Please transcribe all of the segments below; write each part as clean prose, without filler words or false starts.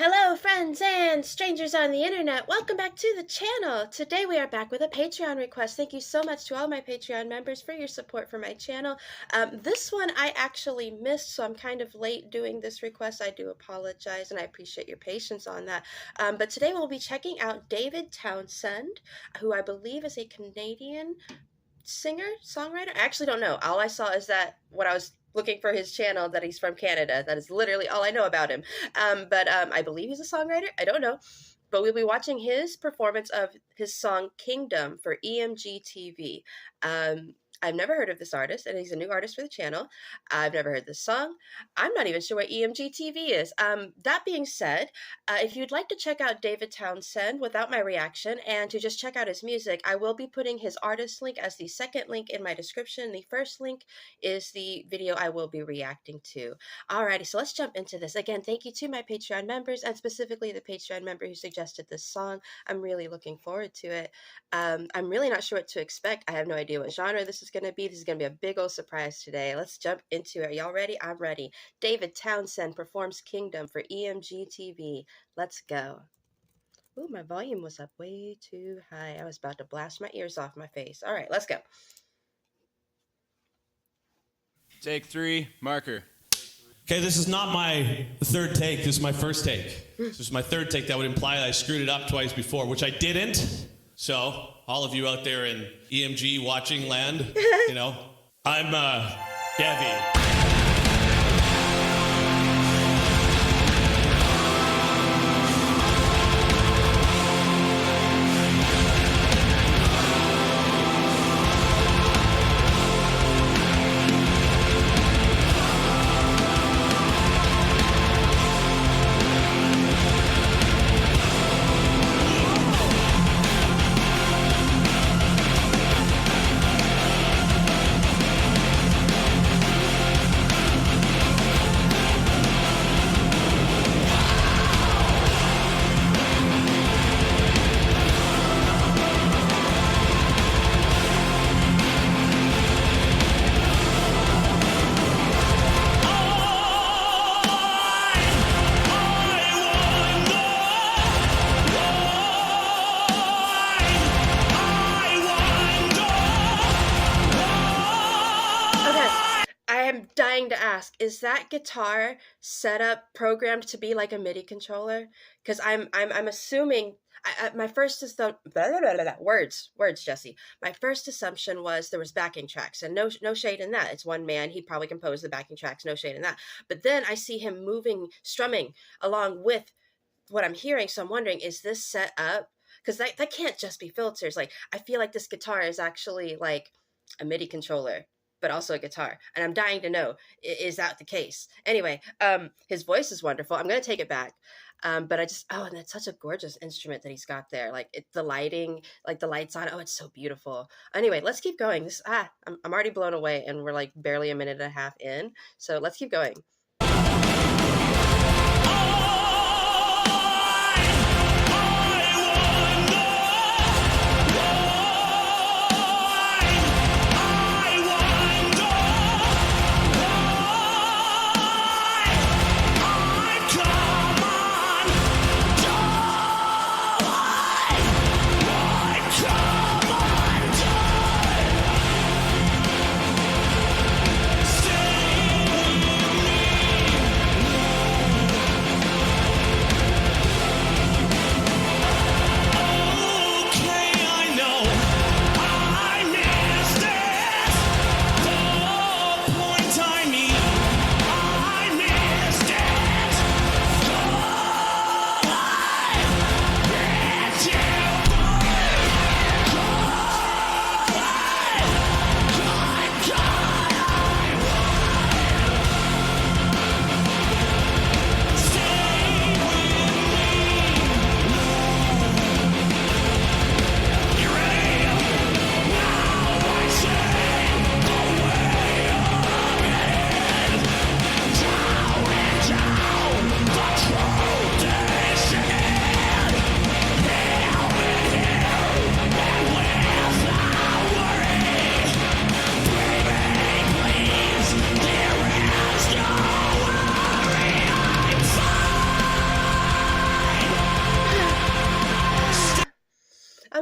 Hello friends and strangers on the internet, welcome back to the channel. Today we are back with a Patreon request. Thank you so much to all my Patreon members for your support for my channel. This one I actually missed, so I'm kind of late doing this request. I do apologize and I appreciate your patience on that. But today we'll be checking out Devin Townsend, who I believe is a Canadian singer, songwriter. I actually don't know. All I saw is that when I was looking for his channel that he's from Canada. That is literally all I know about him. But I believe he's a songwriter. I don't know. But we'll be watching his performance of his song Kingdom for EMGtv. I've never heard of this artist, and he's a new artist for the channel. I've never heard this song. I'm not even sure what EMGtv is. That being said, if you'd like to check out Devin Townsend without my reaction and to just check out his music, I will be putting his artist link as the second link in my description. The first link is the video I will be reacting to. Alrighty, so let's jump into this. Again, thank you to my Patreon members, and specifically the Patreon member who suggested this song. I'm really looking forward to it. I'm really not sure what to expect. I have no idea what genre this is going to be. This is going to be a big old surprise today. Let's jump into it. Are y'all ready? I'm ready. Devin Townsend performs Kingdom for EMGtv. Let's go. Ooh, my volume was up way too high. I was about to blast my ears off my face. All right, let's go. Take 3, marker. Okay, this is not my third take. This is my first take. This is my third take. That would imply that I screwed it up twice before, which I didn't. So, all of you out there in EMG watching land, you know, I'm Devi. Dying to ask, is that guitar set up programmed to be like a MIDI controller? Because I'm assuming my first words, Jesse. My first assumption was there was backing tracks, and no shade in that. It's one man. He probably composed the backing tracks. No shade in that. But then I see him strumming along with what I'm hearing. So I'm wondering, is this set up? Because that can't just be filters. Like, I feel like this guitar is actually like a MIDI controller, but also a guitar. And I'm dying to know, is that the case? Anyway, his voice is wonderful. I'm going to take it back. But and that's such a gorgeous instrument that he's got there. Like the lighting, like the lights on. Oh, it's so beautiful. Anyway, let's keep going. I'm already blown away, and we're like barely a minute and a half in. So let's keep going.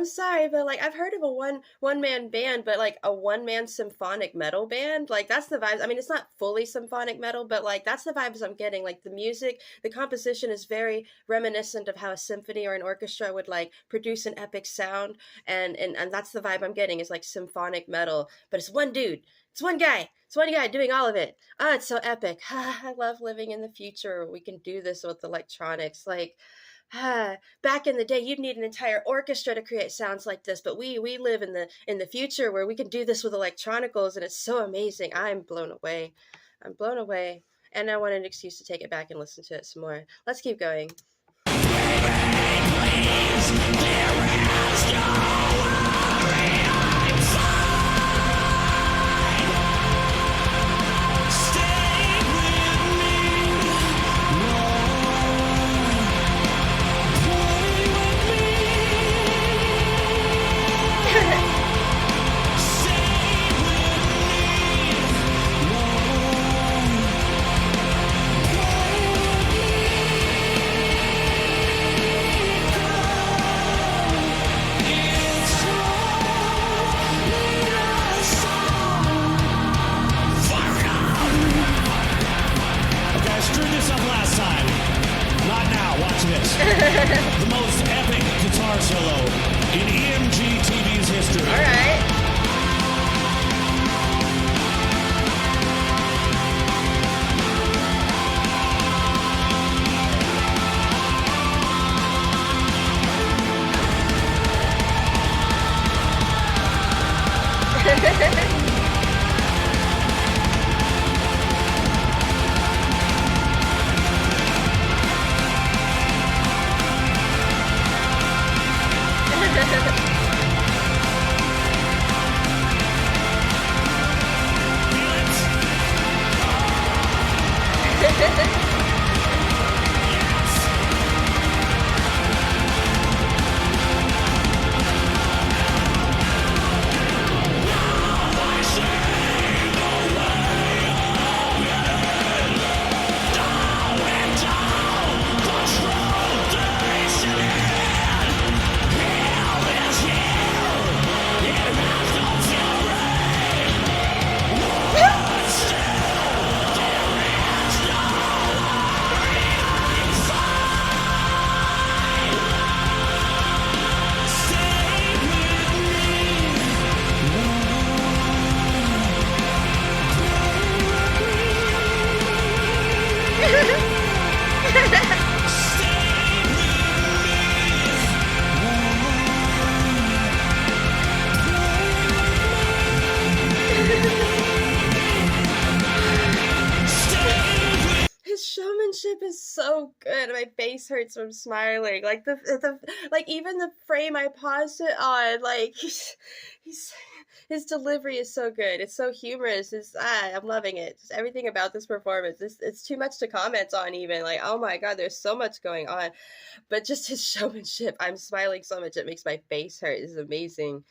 I'm sorry, but like I've heard of a one man band, but like a one man symphonic metal band, like that's the vibes. I mean, it's not fully symphonic metal, but like that's the vibes I'm getting. Like the music, the composition is very reminiscent of how a symphony or an orchestra would like produce an epic sound, and that's the vibe I'm getting, is like symphonic metal, but it's one dude. It's one guy. It's one guy doing all of it. Ah, it's so epic. I love living in the future where we can do this with electronics. Like, back in the day, you'd need an entire orchestra to create sounds like this, but we live in the future where we can do this with electronicals, and it's so amazing. I'm blown away. I'm blown away, and I want an excuse to take it back and listen to it some more. Let's keep going. The most epic guitar solo in EMGtv's history. All right. Is so good. My face hurts from smiling. Like the like even the frame I paused it on, like he's his delivery is so good. It's so humorous. I'm loving it. Just everything about this performance. It's too much to comment on even. Like, oh my god, there's so much going on. But just his showmanship, I'm smiling so much it makes my face hurt. This is amazing.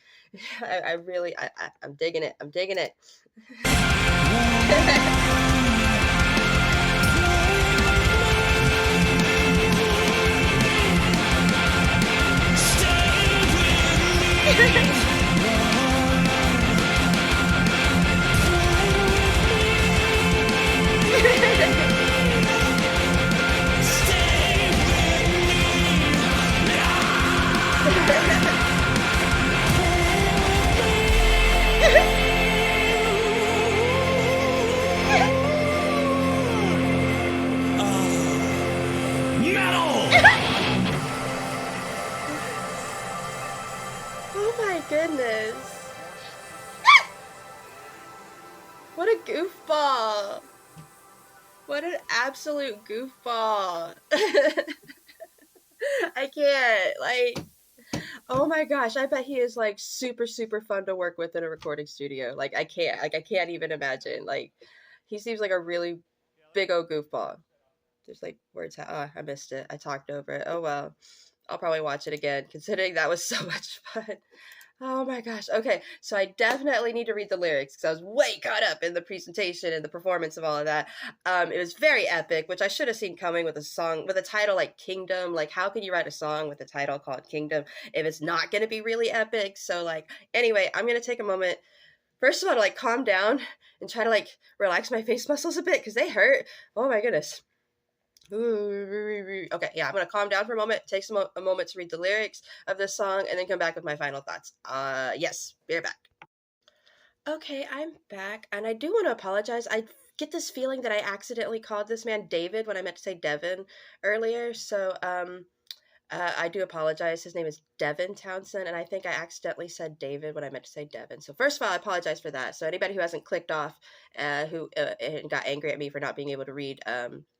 I'm digging it. I'm digging it. Goodness. What a goofball. What an absolute goofball. I can't, like, oh my gosh, I bet he is like super, super fun to work with in a recording studio. Like, I can't even imagine. Like, he seems like a really big old goofball. There's like words, I missed it. I talked over it. Oh well. I'll probably watch it again, considering that was so much fun. Oh my gosh. Okay, so I definitely need to read the lyrics because I was way caught up in the presentation and the performance of all of that. It was very epic, which I should have seen coming with a song with a title like Kingdom. Like, how can you write a song with a title called Kingdom if it's not going to be really epic? So, like, anyway, I'm gonna take a moment. First of all, to like calm down and try to like relax my face muscles a bit because they hurt. Oh my goodness. Okay, yeah, I'm gonna calm down for a moment, take a moment to read the lyrics of this song, and then come back with my final thoughts. Yes, we're back. Okay, I'm back, and I do want to apologize. I get this feeling that I accidentally called this man David when I meant to say Devin earlier, so I do apologize. His name is Devin Townsend, and I think I accidentally said David when I meant to say Devin. So first of all, I apologize for that. So anybody who hasn't clicked off, who and got angry at me for not being able to read,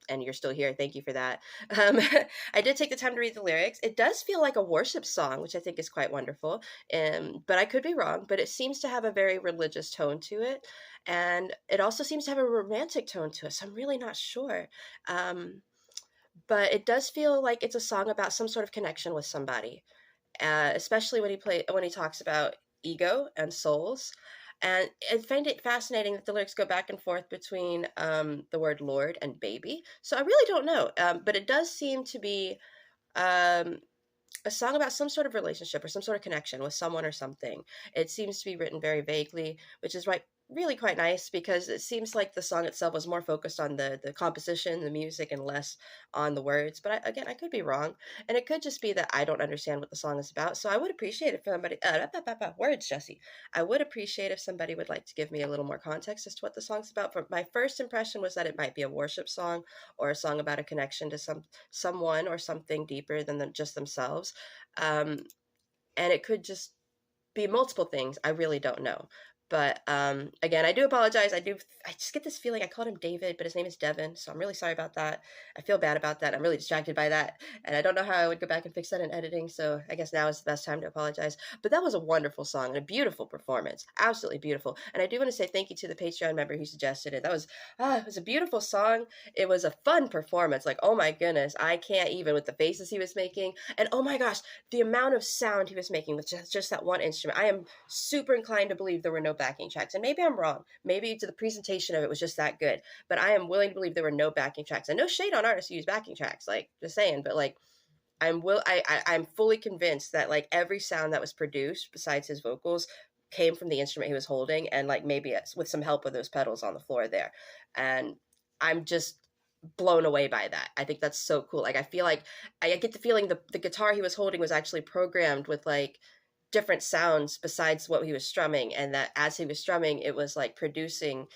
and you're still here, thank you for that. I did take the time to read the lyrics. It does feel like a worship song, which I think is quite wonderful. But I could be wrong. But it seems to have a very religious tone to it, and it also seems to have a romantic tone to it. So I'm really not sure. But it does feel like it's a song about some sort of connection with somebody, especially when he talks about ego and souls. And I find it fascinating that the lyrics go back and forth between the word Lord and baby. So I really don't know, but it does seem to be um, a song about some sort of relationship or some sort of connection with someone or something. It seems to be written very vaguely, which is really quite nice because it seems like the song itself was more focused on the composition, the music, and less on the words. But again, I could be wrong, and it could just be that I don't understand what the song is about. So I would appreciate if somebody words, Jesse. I would appreciate if somebody would like to give me a little more context as to what the song's about. For my first impression was that it might be a worship song or a song about a connection to someone or something deeper than just themselves, and it could just be multiple things. I really don't know. But again, I do apologize. I just get this feeling I called him David, but his name is Devin, so I'm really sorry about that. I feel bad about that. I'm really distracted by that, and I don't know how I would go back and fix that in editing, so I guess now is the best time to apologize. But that was a wonderful song and a beautiful performance. Absolutely beautiful. And I do want to say thank you to the Patreon member who suggested it. It was a beautiful song. It was a fun performance. Like, oh my goodness, I can't even with the faces he was making. And oh my gosh, the amount of sound he was making with just that one instrument. I am super inclined to believe there were no backing tracks, and maybe I'm wrong. Maybe the presentation of it was just that good, but I am willing to believe there were no backing tracks. And no shade on artists who use backing tracks, like just saying, but like I'm fully convinced that like every sound that was produced besides his vocals came from the instrument he was holding, and like maybe it's with some help with those pedals on the floor there. And I'm just blown away by that. I think that's so cool. Like I feel like I get the feeling the guitar he was holding was actually programmed with like different sounds besides what he was strumming, and that as he was strumming it was like producing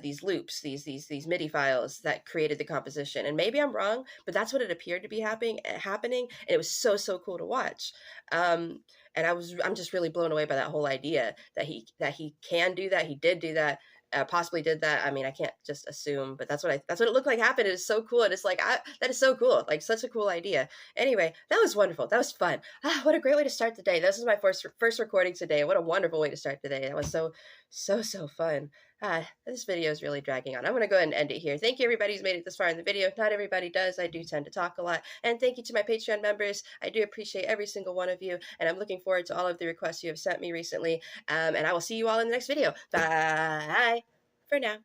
these loops, these MIDI files that created the composition. And maybe I'm wrong, but that's what it appeared to be happening, and it was so cool to watch. And I'm just really blown away by that whole idea that he can do that. He did do that, possibly did that. I mean, I can't just assume, but that's what it looked like happened. It is so cool. And it's like, that is so cool. Like such a cool idea. Anyway, that was wonderful. That was fun. What a great way to start the day. This is my first recording today. What a wonderful way to start the day. That was so fun. This video is really dragging on. I'm going to go ahead and end it here. Thank you everybody who's made it this far in the video. Not everybody does. I do tend to talk a lot. And thank you to my Patreon members. I do appreciate every single one of you. And I'm looking forward to all of the requests you have sent me recently. And I will see you all in the next video. Bye for now.